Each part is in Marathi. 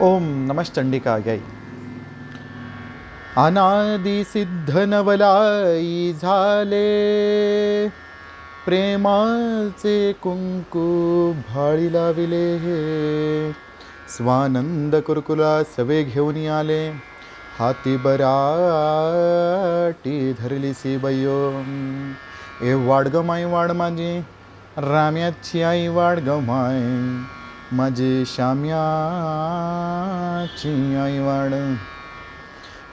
ओम नमश्चंडिकायै. अनादि सिद्ध नवलाई झाले, प्रेमाचे कुंकू भाळी लाविले. स्वानंद कुरकुला सवे घेऊन आले, हाती बराटी धरली सी बयो. ए वाड ग माई वाड माझी, राम्याची आई वाड ग माय, माझी श्याम्याची आई वाड.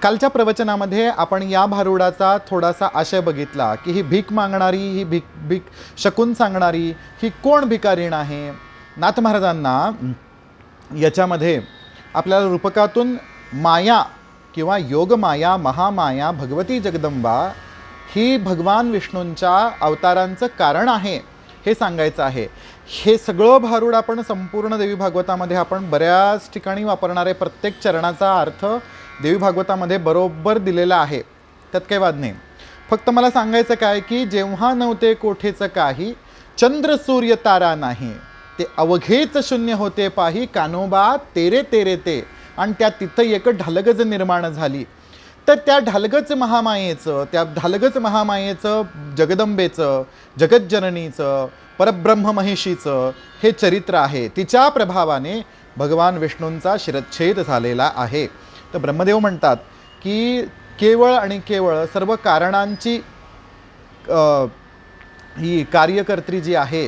कालच्या प्रवचनामध्ये आपण या भारुडाचा थोडासा आशय बघितला की ही भीक मागणारी, ही भीक भीक शकून सांगणारी ही कोण भिकारीण आहे. नाथ महाराजांना याच्यामध्ये आपल्याला रूपकातून माया किंवा योगमाया, महामाया, भगवती जगदंबा ही भगवान विष्णूंच्या अवतारांचं कारण आहे हे सांगायचं आहे. हे सगळं भारूड आपण संपूर्ण देवी भागवतामध्ये आपण बऱ्याच ठिकाणी वापरणारे प्रत्येक चरणाचा अर्थ देवी भागवतामध्ये बरोबर दिलेला आहे, त्यात काही वाद नाही. फक्त मला सांगायचं काय की जेव्हा नव्हते कोठेचं काही, चंद्र सूर्य तारा नाही, ते अवघेच शून्य होते पाही, कानोबा तेरे तेरे ते. आणि त्या तिथं एक ढालगज निर्माण झाली. तर त्या ढालगज महामायेचं जगदंबेचं, जगज्जननीचं, परब्रह्म महिषीचं हे चरित्र आहे. तिच्या प्रभावाने भगवान विष्णूंचा शिरच्छेद झालेला आहे. तर ब्रह्मदेव म्हणतात की केवळ आणि केवळ सर्व कारणांची ही कार्यकर्त्री जी आहे,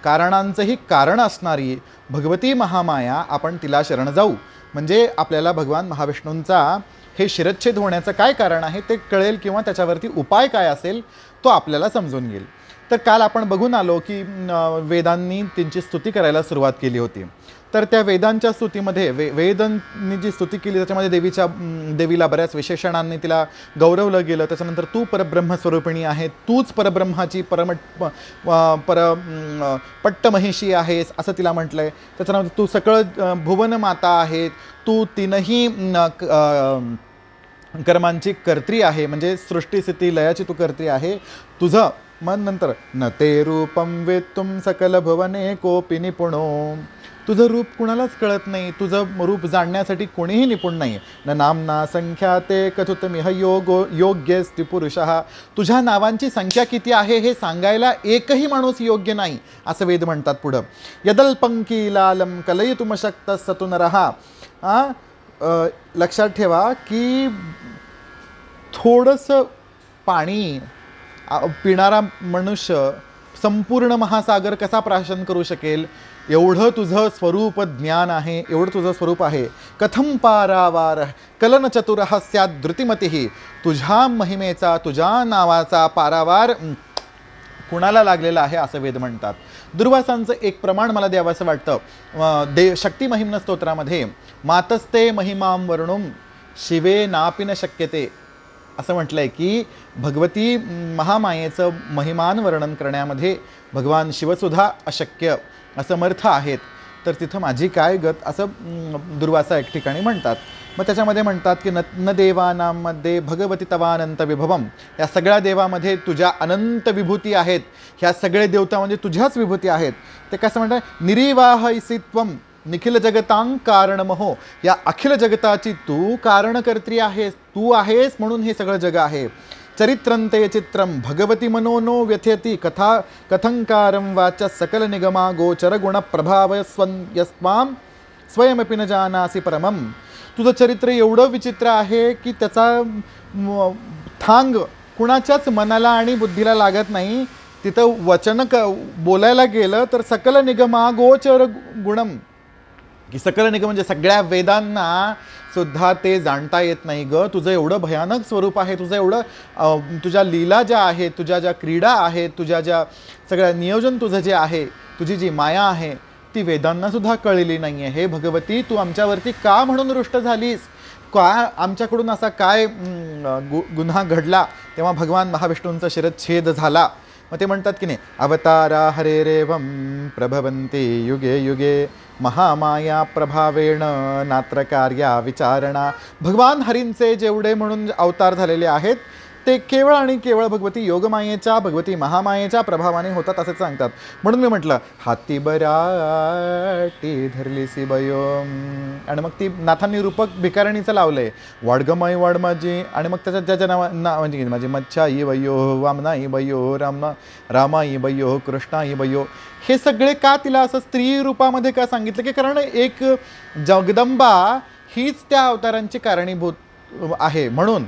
कारणांचंही कारण असणारी भगवती महामाया, आपण तिला शरण जाऊ म्हणजे आपल्याला भगवान महाविष्णूंचा हे शिरच्छेद होण्याचं काय कारण आहे ते कळेल, किंवा त्याच्यावरती उपाय काय असेल तो आपल्याला समजून येईल. तर काल आपण बघून आलो की वेदांनी त्यांची स्तुती करायला सुरुवात केली होती. तर त्या वेदांच्या स्तुतीमध्ये वेदांनी जी स्तुती केली त्याच्यामध्ये देवीला बऱ्याच विशेषणांनी तिला गौरवलं गेलं. त्याच्यानंतर तू परब्रह्मस्वरूपिणी आहे, तूच परब्रह्माची पट्टमहिषी आहेस असं तिला म्हटलं आहे. त्याच्यानंतर तू सकळ भुवन माता आहे, तू तीनही कर्मांची कर्त्री आहे, म्हणजे सृष्टीस्थिती लयाची तू कर्त्री आहे. तुझं मन नंतर न ते रूपम वेत्तुम सकल भुवने कोपी निपुणो, तुझं रूप कुणालाच कळत नाही, तुझं रूप जाणण्यासाठी कोणीही निपुण नाही. न नामना संख्या ते कथुतमिह योग्यस्ति पुरुषः, तुझ्या नावांची संख्या किती आहे हे सांगायला एकही माणूस योग्य नाही असं वेद म्हणतात. पुढं यदल्पंकी लालम कलयितुमशक्त सतुनरहा. लक्षात ठेवा की थोडंसं पाणी पिणारा मनुष्य संपूर्ण महासागर कसा प्राशन करू शकेल, एवढं तुझं स्वरूप ज्ञान आहे, एवढं तुझं स्वरूप आहे. कथम पारावार कलन चतुरः स्यात् धृतिमतिः, तुझ्या महिमेचा, तुझ्या नावाचा पारावार कुणाला लागलेला आहे असं वेद म्हणतात. दुर्वासांचं एक प्रमाण मला द्यावंसं वाटतं. शक्ती महिम्न स्तोत्रामध्ये मातस्ते महिमां वर्णुम शिवे नापिन शक्यते असं म्हटलंय की भगवती महामायेचं महिमान वर्णन करण्यामध्ये भगवान शिवसुद्धा अशक्य असमर्थ आहेत. तर तिथं माझी काय गत असं दुर्वासा एक ठिकाणी म्हणतात. मग त्याच्यामध्ये म्हणतात की न देवानांमध्ये भगवती तवानंत विभवम, या सगळ्या देवामध्ये तुझ्या अनंत विभूती आहेत, ह्या सगळे देवता म्हणजे तुझ्याच विभूती आहेत. ते कसं म्हणतात, निरीवाहयसित्वम निखिल जगतांग कारणमहो, या अखिल जगताची तू कारणकर्त्री आहेस, तू आहेस म्हणून हे सगळं जग आहे. चरित्रंते चित्रम भगवती मनोनो व्यथयती कथा कथंकारम वाच सकल निगमा गोचर गुण प्रभाव यस्वाम स्वयमपि न जानासी परमम. तुझं चरित्र एवढं विचित्र आहे की त्याचा थांग कुणाच्याच मनाला आणि बुद्धीला लागत नाही. तिथं वचन बोलायला गेलं तर सकल निगमा गोचर गुणम, की सकल निगम म्हणजे सगळ्या वेदांना सुद्धा ते जाणता येत नाही ग. तुझं एवढं भयानक स्वरूप आहे, तुझं एवढं तुझ्या लीला ज्या आहेत, तुझ्या ज्या क्रीडा आहेत, तुझ्या ज्या सगळ्या नियोजन तुझं जे आहे, तुझी जी माया आहे ती वेदांना सुद्धा कळलेली नाही आहे. हे भगवती, तू आमच्यावरती का म्हणून रुष्ट झालीस, का आमच्याकडून असा काय गुन्हा घडला. तेव्हा भगवान महाविष्णूंचा शिरच्छेद झाला. मग ते म्हणतात की नाही, अवतारा हरे रेवम प्रभवंती युगे युगे महामाया प्रभावेण नात्र कार्या विचारणा. भगवान हरींचे जेवढे म्हणून अवतार झालेले आहेत ते केवळ आणि केवळ भगवती योगमायेच्या, भगवती महामायेच्या प्रभावाने होतात असे सांगतात. म्हणून मी म्हटलं हाती बराटी धरलीसी बयो, आणि मग ती नाथांनी रूपक भिकारणीचं लावलंय, वाडगमाई वाड माझी, आणि मग त्याच्यात ज्याच्या म्हणजे माझी मच्छाई बयो, वामनाई बयो, रामाई बयो, कृष्णाई बयो, हे सगळे का तिला असं स्त्री रूपामध्ये का सांगितलं, की कारण एक जगदंबा हीच त्या अवतारांची कारणीभूत आहे म्हणून.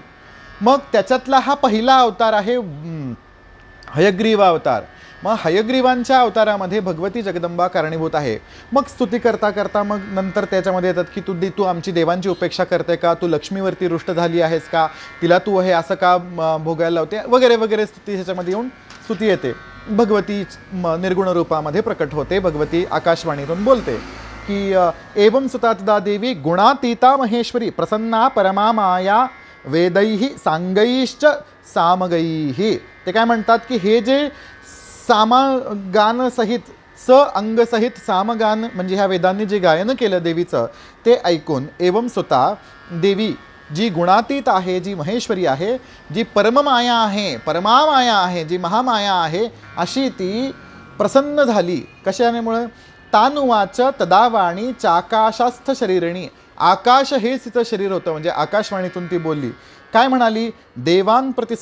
मग त्याच्यातला हा पहिला अवतार आहे हयग्रीव अवतार. मग हयग्रीवांच्या अवतारामध्ये भगवती जगदंबा कारणीभूत आहे. मग स्तुती करता करता मग नंतर त्याच्यामध्ये येतात की तू आमची देवांची उपेक्षा करते का, तू लक्ष्मीवरती रुष्ट झाली आहेस का, तिला तू हे असं का भोगायला लावते वगैरे वगैरे स्तुती ह्याच्यामध्ये येऊन स्तुती येते. भगवती निर्गुण रूपामध्ये प्रकट होते, भगवती आकाशवाणीतून बोलते की एवं सुता तदा देवी गुणातीता महेश्वरी प्रसन्ना परमा माया वेदैही सांगैश्च सामगैही. ते काय म्हणतात की हे जे सामगानसहित अंगसहित सामगान म्हणजे ह्या वेदांनी जे गायन केलं देवीचं ते ऐकून एवं सुता देवी जी गुणातीत आहे, जी महेश्वरी आहे, जी परममाया आहे, परमामाया आहे, जी महामाया आहे, अशी ती प्रसन्न झाली. कशामुळे तानुवाच तदावाणी चाकाशास्थ शरीरिणी. आकाश हेच तिचं शरीर होतं, म्हणजे आकाशवाणीतून ती बोलली. काय म्हणाली, देवांप्रती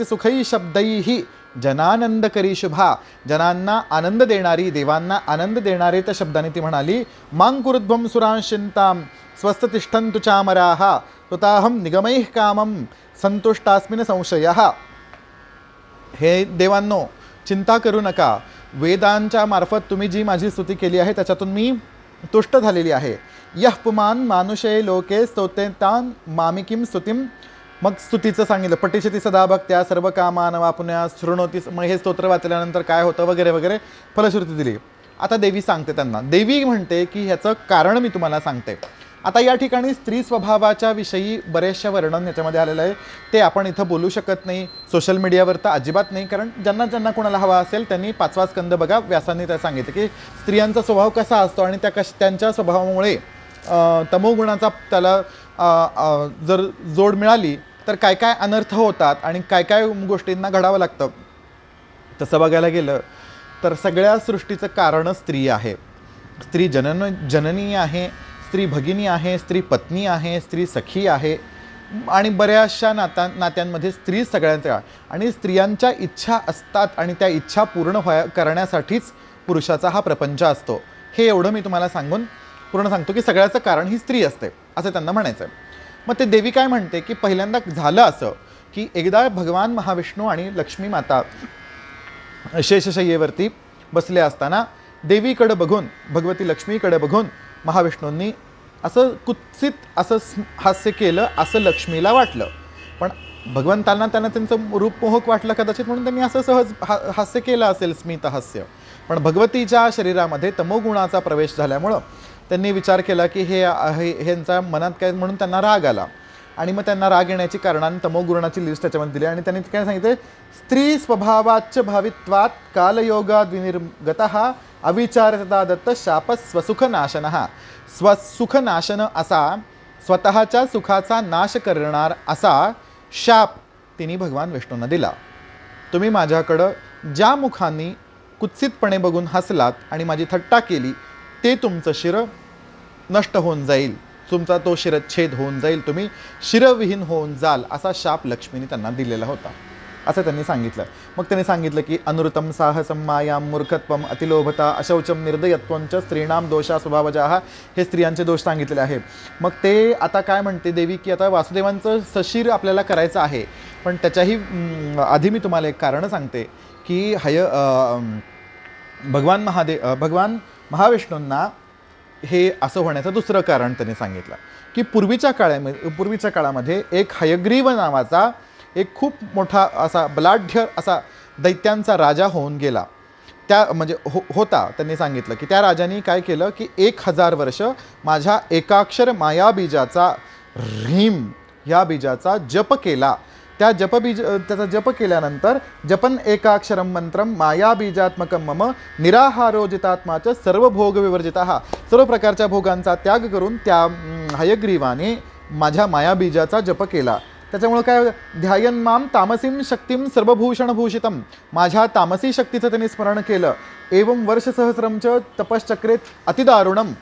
सुखई शब्दैही जनानंद करी शुभा. जनांना आनंद देणारी, देवांना आनंद देणारे त्या शब्दाने ती म्हणाली, मांकुरुध्वं सुरांशिंताम स्वस्थ तिष्ठन्तु चामराः तुताहम निगमैः कामम संतुष्टास्मिन संशयः. हे देवांनो, चिंता करू नका, वेदांच्या मार्फत तुम्ही जी माझी स्तुती केली आहे त्याच्यातून मी तुष्ट झालेली आहे. यः पुमान मानुषे लोके स्तोतेतान मामिकीम स्तुतीम. मग स्तुतीचं सांगितलं, पटिशती सदा भक्त्या सर्व कामान वापुन्या शृणोती. मग हे स्तोत्र वाचल्यानंतर काय होतं वगैरे वगैरे फलश्रुती दिली. आता देवी सांगते त्यांना, देवी म्हणते की ह्याचं कारण मी तुम्हाला सांगते. आता या ठिकाणी स्त्री स्वभावाच्या विषयी बरेचशा वर्णन याच्यामध्ये आलेलं आहे, ते आपण इथं बोलू शकत नाही, सोशल मीडियावर तर अजिबात नाही. कारण ज्यांना कोणाला हवा असेल त्यांनी 5वा स्कंद बघा, व्यासांनी त्या सांगितलं की स्त्रियांचा स्वभाव कसा असतो आणि त्यांच्या स्वभावामुळे तमोगुणाचा त्याला जर जोड मिळाली तर काय काय अनर्थ होतात आणि काय काय गोष्टींना घडावं लागतं. तसं बघायला गेलं तर सगळ्या सृष्टीचं कारण स्त्री आहे. स्त्री जननी आहे, स्त्री भगिनी आहे, स्त्री पत्नी आहे, स्त्री सखी आहे, आणि बऱ्याचशा नात्यांमध्ये स्त्री सगळ्यांच्या, आणि स्त्रियांच्या इच्छा असतात आणि त्या इच्छा पूर्ण करण्यासाठीच पुरुषाचा हा प्रपंच असतो. हे एवढं मी तुम्हाला पूर्ण सांगतो की सगळ्याचं कारण ही स्त्री असते असं त्यांना म्हणायचं आहे. मग ते देवी काय म्हणते की पहिल्यांदा झालं असं की एकदा भगवान महाविष्णू आणि लक्ष्मी माता शेषशय्येवरती बसले असताना देवीकडे बघून, भगवती लक्ष्मीकडे बघून महाविष्णूंनी असं कुत्सित असं हास्य केलं असं लक्ष्मीला वाटलं. पण भगवंतांना त्यांचं रूप मोहक वाटलं कदाचित, म्हणून त्यांनी असं सहज हास्य केलं असेल, स्मित हास्य. पण भगवतीच्या शरीरामध्ये तमोगुणाचा प्रवेश झाल्यामुळं त्यांनी विचार केला की ह्यांचा मनात काय, म्हणून त्यांना राग आला. आणि मग त्यांना राग येण्याची कारणाने तमोगुणाची लिस्ट त्याच्यामध्ये दिली. आणि त्यांनी काय सांगितलं, स्त्री स्वभावाच्च भावित्वात कालयोगाद विनिर्गतः अविचारता दत्त शाप स्वसुखनाशनः. स्वसुखनाशन असा, स्वतःच्या सुखाचा नाश करणार असा शाप तिने भगवान विष्णूंना दिला. तुम्ही माझ्याकडं ज्या मुखांनी कुत्सितपणे बघून हसलात आणि माझी थट्टा केली ते तुमचं शिर नष्ट होऊन जाईल, तुमचा तो शिरच्छेद होऊन जाईल, तुम्ही शिरविहीन होऊन जाल, असा शाप लक्ष्मीने त्यांना दिलेला होता असं त्यांनी सांगितलं. मग त्यांनी सांगितलं की अनुृतम साहसम मायाम मूर्खत्वम अतिलोभता अशौचम निर्दयत्वंच स्त्रीणाम दोषा स्वभावजाः. हे स्त्रियांचे दोष सांगितलेले आहे. मग ते आता काय म्हणते देवी की आता वासुदेवांचं सशीर आपल्याला करायचं आहे, पण त्याच्याही आधी मी तुम्हाला एक कारण सांगते की भगवान महाविष्णूंना हे असं होण्याचं दुसरं कारण त्यांनी सांगितलं की पूर्वीच्या काळामध्ये एक हयग्रीव नावाचा एक खूप मोठा असा बलाढ्य असा दैत्यांचा राजा होऊन गेला. त्या म्हणजे होता. त्यांनी सांगितलं की त्या राजाने काय केलं की 1000 वर्ष माझ्या एकाक्षर मायाबीजाचा ह्रीम ह्या बीजाचा जप केला. त्याचा जप केल्यानंतर जपन एकाक्षरम मंत्रम मायाबीजात्मकम मम निराहारोजितात्माच सर्व भोग विवर्जिता. सर्व प्रकारच्या भोगांचा त्याग करून त्या हयग्रीवाने माझ्या मायाबीजाचा जप केला. त्याच्यामुळं काय ध्यायन माम तामसीं शक्तीं सर्वभूषणभूषितम, माझ्या तामसी शक्तीचं त्यांनी स्मरण केलं. एवं वर्षसहस्रंच तपश्चक्रे अतिदारुणम,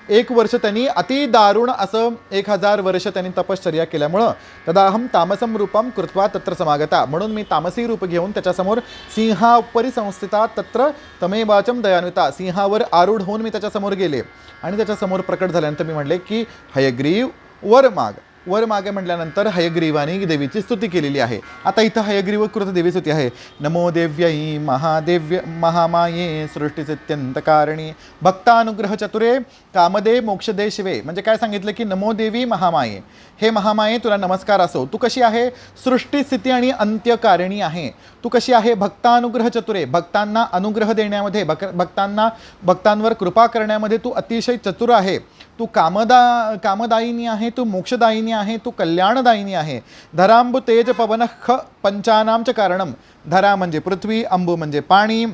1 वर्ष त्यांनी अति दारुण असं 1000 वर्ष त्यांनी तपश्चर्या केल्यामुळं तदाहम तामसम रूपम कृत्वा तत्र समागता, म्हणून मी तामसी रूप घेऊन त्याच्यासमोर सिंहापरी संस्थिता तत्र तमेवाचम दयान्विता, सिंहावर आरूढ होऊन मी त्याच्यासमोर गेले आणि त्याच्यासमोर प्रकट झाल्यानंतर मी म्हणले की हयग्रीव वर माग. वर मागे म्हटल्यानंतर हयग्रीवाने देवीची स्तुती केलेली आहे. आता इथं हयग्रीव कृत देवी स्तुती आहे. नमो देव्यै महादेव्य महामाये सृष्टीसित्यंत कारणी भक्तानुग्रह चतुरे कामदे मोक्षदे शिवे. म्हणजे काय सांगितलं की नमो देवी महामाये, हे महामाये तुला नमस्कार असो. तू कशी आहे? सृष्टीस्थिती आणि अंत्यकारिणी आहे. तू कशी आहे? भक्तानुग्रह चतुरे, भक्तांना अनुग्रह देण्यामध्ये, भक्तांवर कृपा करण्यामध्ये तू अतिशय चतुर आहे. तू कामदायिनी आहे, तू मोक्षदायिनी आहे, तू कल्याणदायिनी आहे. धरांबु तेज पवन ख पंचानामच कारणम. धरा म्हणजे पृथ्वी, अंबू म्हणजे पाणी,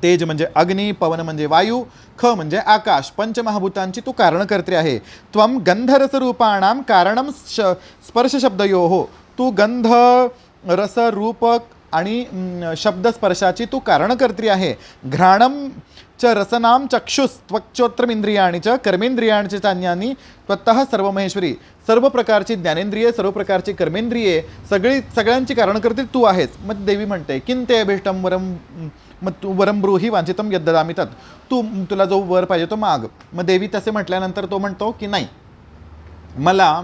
तेज म्हणजे अग्नी, पवन म्हणजे वायू, ख म्हणजे आकाश, पंचमहाभूतांची तू कारणकर्त्री आहे. त्वम गंधरसरूपाणाम कारणम स्पर्श शब्दयोः. तू गंध रस रूपक आणि शब्दस्पर्शाची तू कारणकर्त्री आहे. घ्राणम च रसनाम चक्षुष त्वक्चोत्रमिंद्रियाणी च कर्मेंद्रियाणी चान्यानी त्वतः सर्व महेश्वरी. सर्व प्रकारची ज्ञानेंद्रिये, सर्व प्रकारची कर्मेंद्रिये, सगळ्यांची कारणकर्त्री तू आहेस. मग देवी म्हणते किंते अभिष्टम वरम ब्रूही वांछितम यद्ददामि तत्. तुला जो वर पाहिजे तो माग. मग देवी तसे म्हटल्यानंतर तो म्हणतो की नाही, मला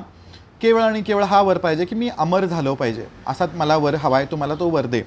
केवळ आणि केवळ हा वर पाहिजे की मी अमर झालो पाहिजे, असाच मला वर हवाय, तू मला तो वर दे.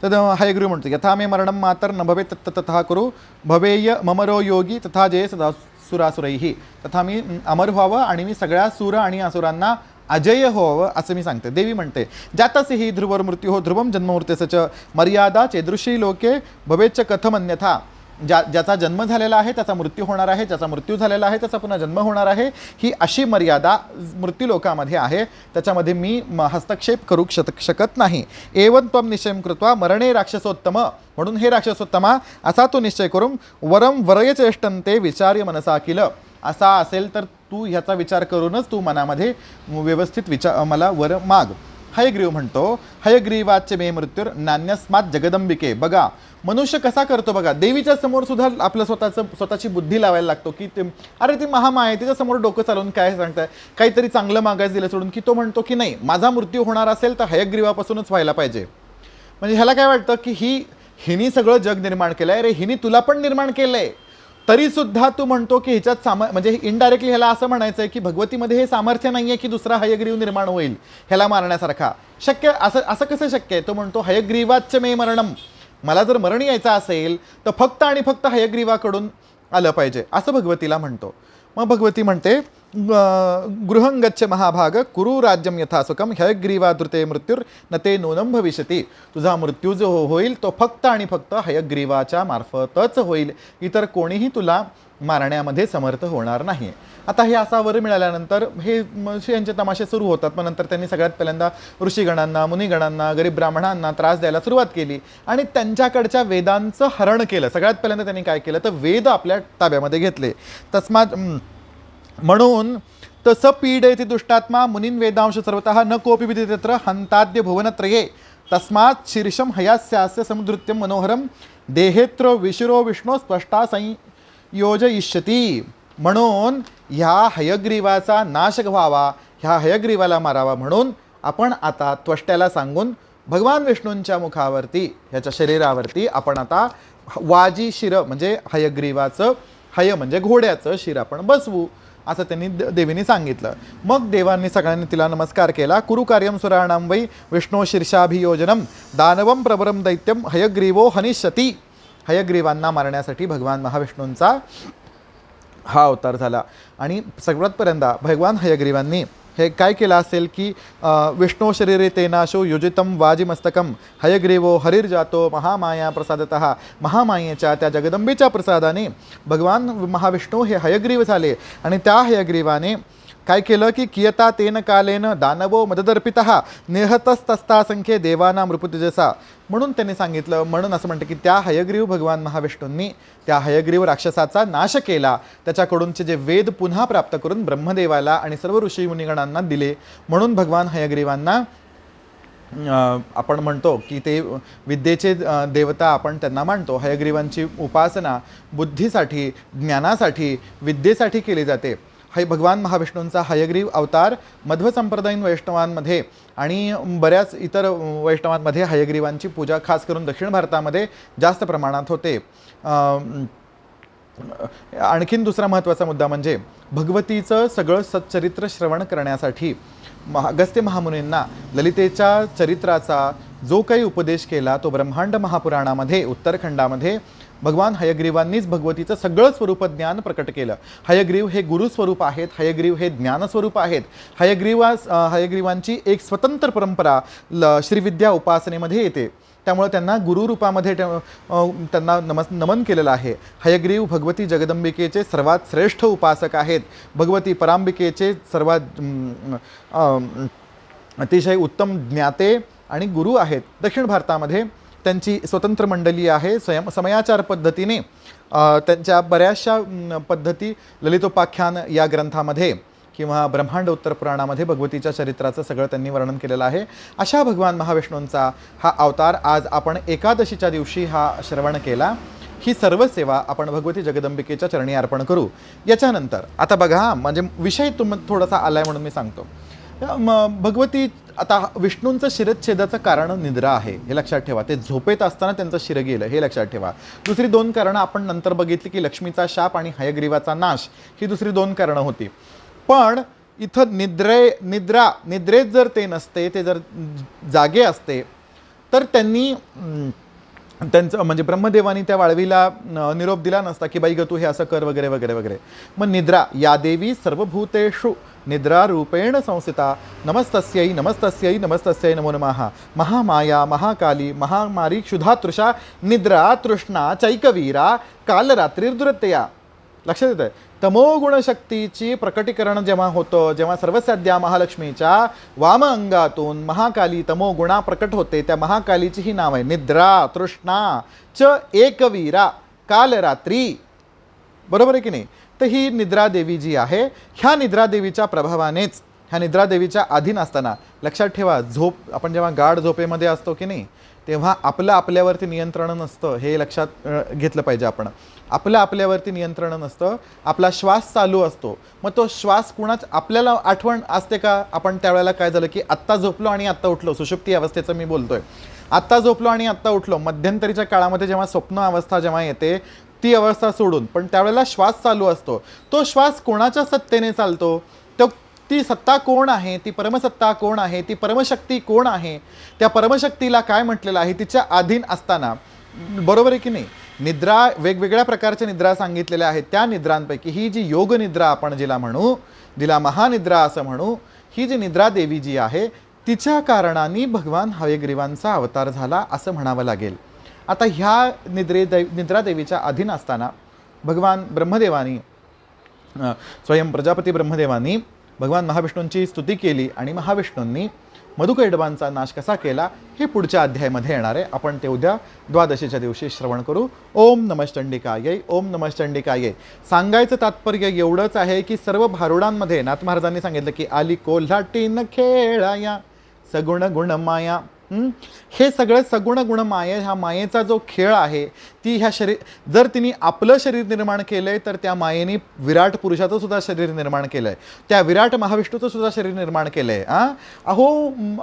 तर हयग्रीव म्हणतो यथा मे मरणम मातर न भवे तथा करू भवेय ममरो योगी तथा जय सदा सुरासुरैही. तथा मी अमर व्हावं आणि मी सगळ्या सूर आणि असुरांना अजय व्हावं असं मी सांगते. देवी म्हणते जातसे ही ध्रुवर मृत्यू हो ध्रुवम जन्ममूर्तेसच मर्यादा चेदृशी लोके भवेच्च कथम अन्यथा. ज्याचा जन्म झालेला आहे त्याचा मृत्यू होणार आहे, ज्याचा मृत्यू झालेला आहे त्याचा पुन्हा जन्म होणार आहे, ही अशी मर्यादा मृत्यू लोकामध्ये आहे, त्याच्यामध्ये मी हस्तक्षेप करू शकत नाही. एवं त्वम निश्चयं कृत्वा मरणे राक्षसोत्तम. म्हणून हे राक्षसोत्तमा असा तो निश्चय करून वरम वरयचेष्टन्ते विचार्य मनसा किल. असा असेल तर तू ह्याचा विचार करूनच तू मनामध्ये व्यवस्थित मला वर माग. हयग्रीव म्हणतो हयग्रीवाच्य मे मृत्यूर नान्यस्मात जगदंबिके. बघा मनुष्य कसा करतो बघा, देवीच्या समोर सुद्धा आपलं स्वतःची बुद्धी लावायला लागतो की अरे ती महामाया, तिच्या समोर डोकं चालवून काय सांगताय, काहीतरी चांगलं मागायचं दिलं सोडून, की तो म्हणतो की नाही माझा मृत्यू होणार असेल तर हयग्रीवापासूनच व्हायला पाहिजे. म्हणजे ह्याला काय वाटतं की हिनी सगळं जग निर्माण केलंय, अरे हिनी तुला पण निर्माण केलंय, तरी सुद्धा तू म्हणतो की ह्याच्यात म्हणजे इनडायरेक्टली ह्याला असं म्हणायचं आहे की भगवतीमध्ये हे सामर्थ्य नाही आहे की दुसरा हयग्रीव निर्माण होईल ह्याला मारण्यासारखा. शक्य असं कसं शक्य आहे? तो म्हणतो हयग्रीवाच्य मे मरणम. मला जर मरण यायचं असेल तर फक्त आणि फक्त हयग्रीवाकडून आलं पाहिजे असं भगवतीला म्हणतो. मग भगवती म्हणते गृहंगच्छ महाभाग कुरु राज्यम यथा सुखम हयग्रीवा धृते मृत्यूर न ते नूनम भविष्यती. तुझा मृत्यू जो होईल तो फक्त आणि फक्त हयग्रीवाच्या मार्फतच होईल, इतर कोणीही तुला मारण्यामध्ये समर्थ होणार नाही. आता हे असा वर मिळाल्यानंतर हे यांचे तमाशे सुरू होतात. मग नंतर त्यांनी सगळ्यात पहिल्यांदा ऋषीगणांना, मुनिगणांना, गरीब ब्राह्मणांना त्रास द्यायला सुरुवात केली आणि त्यांच्याकडच्या वेदांचं हरण केलं. सगळ्यात पहिल्यांदा त्यांनी काय केलं तर वेद आपल्या ताब्यामध्ये घेतले. तस्मात म्हणून तस पीडयति दुष्टात्मा मुनीन वेदांश सर्वतः न कोपी विधी तत्र हंताद्य भुवनत्रये तस्मात् शीर्षम हयास्यास्य समुद्रत्यम मनोहरम देहेत्र विशिरो विष्णू स्पष्टा संयोजयिष्यती. म्हणून ह्या हयग्रीवाचा नाश व्हावा, ह्या हयग्रीवाला मारावा म्हणून आपण आता त्वष्ट्याला सांगून भगवान विष्णूंच्या मुखावरती, ह्याच्या शरीरावरती आपण आता वाजी शिर म्हणजे हयग्रीवाचं, हय म्हणजे घोड्याचं शिर आपण बसवू असं त्यांनी देवीने सांगितलं. मग देवांनी सगळ्यांनी तिला नमस्कार केला. कुरु कार्यम सुराणां वै विष्णू शीर्षाभियोजनम दानवम प्रबरम दैत्यम हयग्रीवो हनिष्यती. हयग्रीवांना मारण्यासाठी भगवान महाविष्णूंचा हा अवतार झाला. आणि सगळ्यात पर्यंत भगवान हयग्रीवांनी हे काय केलं असेल की विष्णू शरीरे तेनाशो योजितम वाजिमस्तकम हयग्रीवो हरिर्जातो महामाया प्रसादतः. महामायेच्या त्या जगदंबेच्या प्रसादाने भगवान महाविष्णू हे हयग्रीव झाले आणि त्या हयग्रीवाने काय केलं की कियता तेन कालेन दानवो मददर्पितः निहतस्तस्ता संख्ये देवाना मृपुतेजसा, म्हणून त्यांनी सांगितलं. म्हणून असं म्हणतं की त्या हयग्रीव भगवान महाविष्णूंनी त्या हयग्रीव राक्षसाचा नाश केला, त्याच्याकडूनचे जे वेद पुन्हा प्राप्त करून ब्रह्मदेवाला आणि सर्व ऋषी मुनिगणांना दिले. म्हणून भगवान हयग्रीवांना आपण म्हणतो की ते विद्येचे देवता आपण त्यांना मानतो. हयग्रीवांची उपासना बुद्धीसाठी, ज्ञानासाठी, विद्येसाठी केली जाते. भगवान महाविष्णूंचा हयग्रीव अवतार मध्व संप्रदायीन वैष्णवांमध्ये आणि बऱ्याच इतर वैष्णवांमध्ये हयग्रीवांची पूजा खास करून दक्षिण भारतामध्ये जास्त प्रमाणात होते. आणखीन दुसरा महत्त्वाचा मुद्दा म्हणजे भगवतीचं सगळं सच्चरित्र श्रवण करण्यासाठी अगस्त्य महामुनींना ललितेच्या चरित्राचा जो काही उपदेश केला तो ब्रह्मांड महापुराणामध्ये उत्तरखंडामध्ये भगवान हयग्रीवांनीच भगवतीचं सगळं स्वरूप ज्ञान प्रकट केलं. हयग्रीव हे गुरुस्वरूप आहेत, हयग्रीव हे ज्ञानस्वरूप आहेत. हयग्रीवांची एक स्वतंत्र परंपरा श्रीविद्या उपासनेमध्ये येते, त्यामुळे त्यांना गुरुरूपामध्ये त्यांना नमन केलेलं आहे. हयग्रीव भगवती जगदंबिकेचे सर्वात श्रेष्ठ उपासक आहेत, भगवती परांबिकेचे सर्वात अतिशय उत्तम ज्ञाते आणि गुरु आहेत. दक्षिण भारतामध्ये त्यांची स्वतंत्र मंडली आहे. समयाचार पद्धतीने त्यांच्या बऱ्याचशा पद्धती ललितोपाख्यान या ग्रंथामध्ये किंवा ब्रह्मांड उत्तर पुराणामध्ये भगवतीच्या चरित्राचं सगळं त्यांनी वर्णन केलेलं आहे. अशा भगवान महाविष्णूंचा हा अवतार आज आपण एकादशीच्या दिवशी हा श्रवण केला. ही सर्व सेवा आपण भगवती जगदंबिकेच्या चरणी अर्पण करू. याच्यानंतर आता बघा, म्हणजे विषय थोडासा आलाय म्हणून मी सांगतो. भगवती आता विष्णूंचं शिरच्छेदाचं कारण निद्रा आहे, हे लक्षात ठेवा. ते झोपेत असताना त्यांचं शिर गेलं, हे लक्षात ठेवा. दुसरी दोन कारणं आपण नंतर बघितली की लक्ष्मीचा शाप आणि हयग्रीवाचा नाश, ही दुसरी दोन कारणं होती. पण इथं निद्रेत जर ते नसते, ते जर जागे असते तर त्यांनी त्यांचं म्हणजे ब्रह्मदेवानी त्या वाळवीला निरोप दिला नसता की बाई ग तू हे असं कर वगैरे वगैरे वगैरे. मग निद्रा या देवी सर्वभूतेषु निद्रा रूपेण संस्थिता नमस्तस्यै नमस्तस्यै नमस्तस्यै नमो नमः महामाया महाकाली महामारी क्षुधातृषा निद्रा तृष्णा चैकवीरा कालरात्रिर्दुरतया. लक्षात येतं आहे. तमोगुणशक्तीची प्रकटीकरण जेव्हा होतं, जेव्हा सर्वसाध्या महालक्ष्मीच्या वाम अंगातून महाकाली तमोगुणा प्रकट होते, त्या महाकालीची ही नाव आहे निद्रा तृष्णा च एकवीरा कालरात्री. बरोबर आहे की नाही? तर ही निद्रा देवी जी आहे, ह्या निद्रा देवीच्या प्रभावानेच, ह्या निद्रा देवीच्या अधीन असताना लक्षात ठेवा, झोप आपण जेव्हा गाढ झोपेमध्ये असतो की नाही तेव्हा आपल्यावरती नियंत्रण नसतं, हे लक्षात घेतलं पाहिजे आपण. आपल्यावरती नियंत्रण नसतं, आपला श्वास चालू असतो. मग तो श्वास कुणाच आपल्याला आठवण असते का? आपण त्यावेळेला काय झालं की आत्ता झोपलो आणि आत्ता उठलो, सुषुप्ती अवस्थेचं मी बोलतोय. आत्ता झोपलो आणि आत्ता उठलो, मध्यंतरीच्या काळामध्ये जेव्हा स्वप्न अवस्था जेव्हा येते ती अवस्था सोडून, पण त्यावेळेला श्वास चालू असतो. तो श्वास कोणाच्या सत्तेने चालतो? तो ती सत्ता कोण आहे? ती परमसत्ता कोण आहे? ती परमशक्ती कोण आहे? त्या परमशक्तीला काय म्हटलेलं आहे? तिच्या अधीन असताना, बरोबर आहे की नाही? निद्रा वेगवेगळ्या प्रकारच्या निद्रा सांगितलेल्या आहेत. त्या निद्रांपैकी ही जी योग निद्रा आपण जिला म्हणू, जिला महानिद्रा असं म्हणू, ही जी निद्रा देवी जी आहे तिच्या कारणाने भगवान हयग्रीवांचा अवतार झाला असं म्हणावं लागेल. आता ह्या निद्रा देवीच्या अधीन असताना भगवान ब्रह्मदेवानी, स्वयं प्रजापती ब्रह्मदेवानी भगवान महाविष्णूंची स्तुती केली आणि महाविष्णूंनी मधुकैटभांचा नाश कसा केला हे पुढच्या अध्यायामध्ये येणार आहे. आपण ते उद्या द्वादशीच्या दिवशी श्रवण करू. ओम नमश्चंडिकायै, ओम नमश्चंडिकायै. सांगायचं तात्पर्य एवढंच आहे की सर्व भारुडांमध्ये नाथ महाराजांनी सांगितलं की आली कोल्हाटीन खेळाया सगुण गुण माया. हे सगळं सगुण गुण माये, ह्या मायेचा जो खेळ आहे, ती ह्या जर तिने आपलं शरीर निर्माण केलंय तर त्या मायेने विराट पुरुषाचं सुद्धा शरीर निर्माण केलंय, त्या विराट महाविष्णूचं सुद्धा शरीर निर्माण केलंय. अहो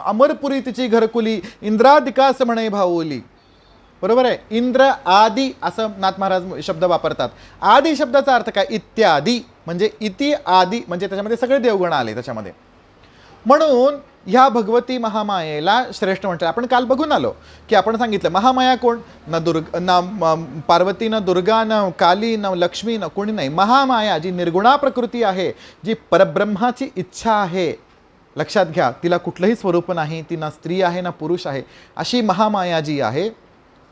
अमरपुरी तिची घरकुली इंद्रादिकास म्हणे भाऊली. बरोबर आहे? इंद्र आदी असं नाथ महाराज शब्द वापरतात. आदी शब्दाचा अर्थ काय? इत्यादी, म्हणजे इति आदी म्हणजे त्याच्यामध्ये सगळे देवगण आले त्याच्यामध्ये. म्हणून ह्या भगवती महामायेला श्रेष्ठ म्हटलं. आपण काल बघून आलो की आपण सांगितलं महामाया कोण? ना पार्वती, ना दुर्गा, ना काली, ना लक्ष्मी, ना कोणी नाही. महामाया जी निर्गुणा प्रकृती आहे, जी परब्रह्माची इच्छा आहे, लक्षात घ्या, तिला कुठलंही स्वरूप नाही, ती ना स्त्री आहे ना पुरुष आहे, अशी महामाया जी आहे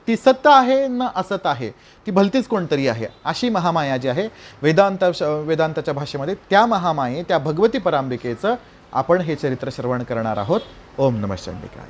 ती सत्य आहे न असत आहे, ती भलतीच कोणतरी आहे, अशी महामाया जी आहे वेदांताच्या भाषेमध्ये, त्या महामाये, त्या भगवती परांबिकेचं आपण हे चरित्र श्रवण करणार आहोत. ओम नमः चंडिकाय.